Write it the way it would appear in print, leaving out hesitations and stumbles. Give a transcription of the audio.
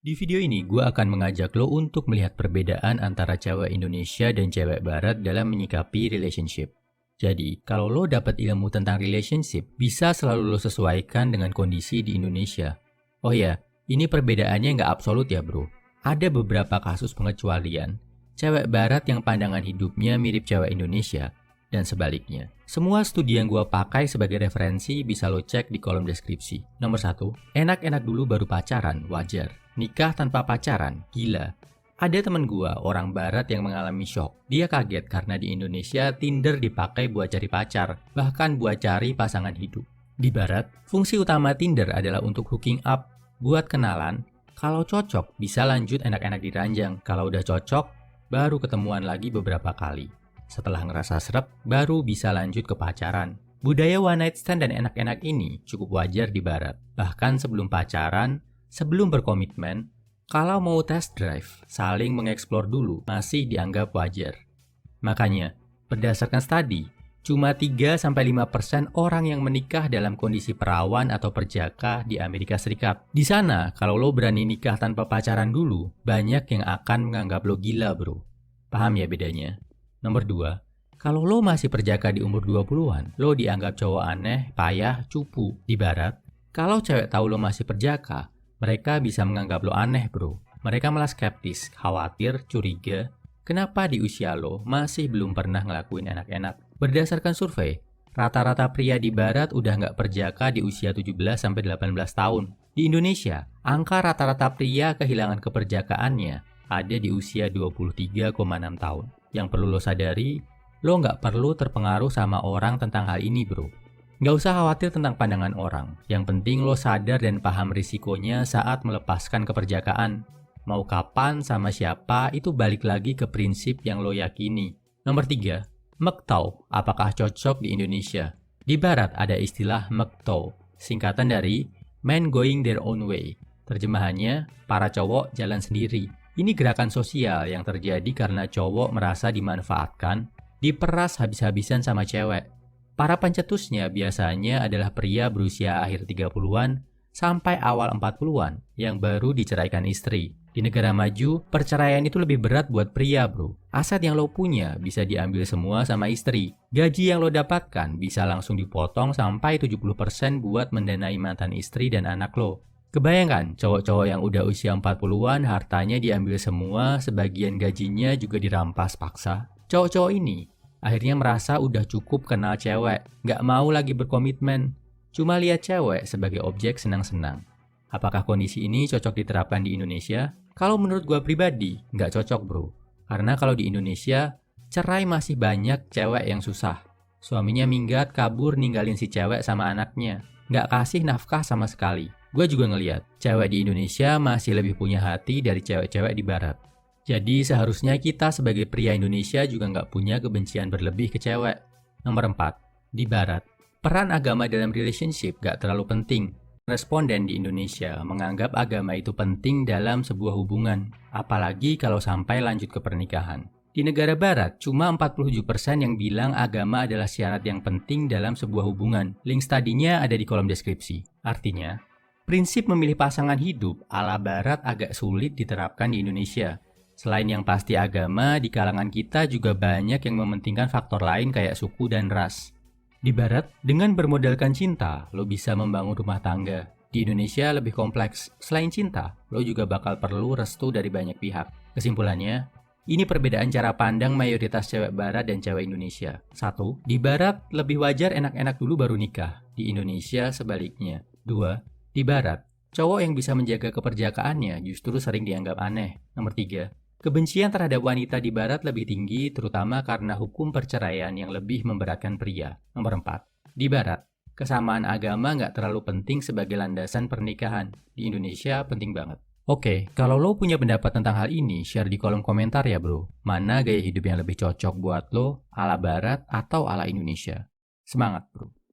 Di video ini, gue akan mengajak lo untuk melihat perbedaan antara cewek Indonesia dan cewek Barat dalam menyikapi relationship. Jadi, kalau lo dapat ilmu tentang relationship, bisa selalu lo sesuaikan dengan kondisi di Indonesia. Oh ya, ini perbedaannya nggak absolut ya bro. Ada beberapa kasus pengecualian, cewek Barat yang pandangan hidupnya mirip cewek Indonesia, dan sebaliknya. Semua studi yang gue pakai sebagai referensi bisa lo cek di kolom deskripsi. Nomor 1, enak-enak dulu baru pacaran, wajar. Nikah tanpa pacaran, gila. Ada temen gue, orang Barat yang mengalami shock. Dia kaget karena di Indonesia Tinder dipakai buat cari pacar, bahkan buat cari pasangan hidup. Di Barat, fungsi utama Tinder adalah untuk hooking up, buat kenalan. Kalau cocok, bisa lanjut enak-enak di ranjang. Kalau udah cocok, baru ketemuan lagi beberapa kali. Setelah ngerasa srep, baru bisa lanjut ke pacaran. Budaya one night stand dan enak-enak ini cukup wajar di Barat. Bahkan sebelum pacaran, sebelum berkomitmen, kalau mau test drive, saling mengeksplor dulu masih dianggap wajar. Makanya, berdasarkan studi, cuma 3-5% orang yang menikah dalam kondisi perawan atau perjaka di Amerika Serikat. Di sana, kalau lo berani nikah tanpa pacaran dulu, banyak yang akan menganggap lo gila bro. Paham ya bedanya? Nomor 2, kalau lo masih perjaka di umur 20-an, lo dianggap cowok aneh, payah, cupu. Di Barat, kalau cewek tahu lo masih perjaka, mereka bisa menganggap lo aneh bro. Mereka malah skeptis, khawatir, curiga. Kenapa di usia lo masih belum pernah ngelakuin enak-enak? Berdasarkan survei, rata-rata pria di Barat udah nggak perjaka di usia 17-18 tahun. Di Indonesia, angka rata-rata pria kehilangan keperjakaannya ada di usia 23,6 tahun. Yang perlu lo sadari, lo nggak perlu terpengaruh sama orang tentang hal ini bro. Nggak usah khawatir tentang pandangan orang. Yang penting lo sadar dan paham risikonya saat melepaskan keperjakaan. Mau kapan sama siapa itu balik lagi ke prinsip yang lo yakini. Nomor 3, MGTOW, apakah cocok di Indonesia? Di Barat ada istilah MGTOW, singkatan dari Men Going Their Own Way. Terjemahannya, para cowok jalan sendiri. Ini gerakan sosial yang terjadi karena cowok merasa dimanfaatkan, diperas habis-habisan sama cewek. Para pencetusnya biasanya adalah pria berusia akhir 30-an sampai awal 40-an yang baru diceraikan istri. Di negara maju, perceraian itu lebih berat buat pria bro. Aset yang lo punya bisa diambil semua sama istri. Gaji yang lo dapatkan bisa langsung dipotong sampai 70% buat mendanai mantan istri dan anak lo. Kebayangkan, cowok-cowok yang udah usia 40-an hartanya diambil semua, sebagian gajinya juga dirampas paksa. Cowok-cowok ini akhirnya merasa udah cukup kenal cewek, gak mau lagi berkomitmen, cuma lihat cewek sebagai objek senang-senang. Apakah kondisi ini cocok diterapkan di Indonesia? Kalau menurut gue pribadi, gak cocok bro. Karena kalau di Indonesia, cerai masih banyak cewek yang susah. Suaminya minggat, kabur, ninggalin si cewek sama anaknya. Gak kasih nafkah sama sekali. Gue juga ngeliat, cewek di Indonesia masih lebih punya hati dari cewek-cewek di Barat. Jadi seharusnya kita sebagai pria Indonesia juga nggak punya kebencian berlebih ke cewek. Nomor 4, di Barat, peran agama dalam relationship nggak terlalu penting. Responden di Indonesia menganggap agama itu penting dalam sebuah hubungan, apalagi kalau sampai lanjut ke pernikahan. Di negara Barat, cuma 47% yang bilang agama adalah syarat yang penting dalam sebuah hubungan. Link studinya ada di kolom deskripsi. Artinya, prinsip memilih pasangan hidup ala Barat agak sulit diterapkan di Indonesia. Selain yang pasti agama, di kalangan kita juga banyak yang mementingkan faktor lain kayak suku dan ras. Di Barat, dengan bermodalkan cinta, lo bisa membangun rumah tangga. Di Indonesia lebih kompleks. Selain cinta, lo juga bakal perlu restu dari banyak pihak. Kesimpulannya, ini perbedaan cara pandang mayoritas cewek Barat dan cewek Indonesia. 1. Di Barat, lebih wajar enak-enak dulu baru nikah. Di Indonesia, sebaliknya. 2. Di Barat, cowok yang bisa menjaga keperjakaannya justru sering dianggap aneh. Nomor 3. Kebencian terhadap wanita di Barat lebih tinggi terutama karena hukum perceraian yang lebih memberatkan pria. Nomor 4. Di Barat, kesamaan agama nggak terlalu penting sebagai landasan pernikahan. Di Indonesia penting banget. Oke, kalau lo punya pendapat tentang hal ini, share di kolom komentar ya bro. Mana gaya hidup yang lebih cocok buat lo, ala Barat atau ala Indonesia? Semangat bro!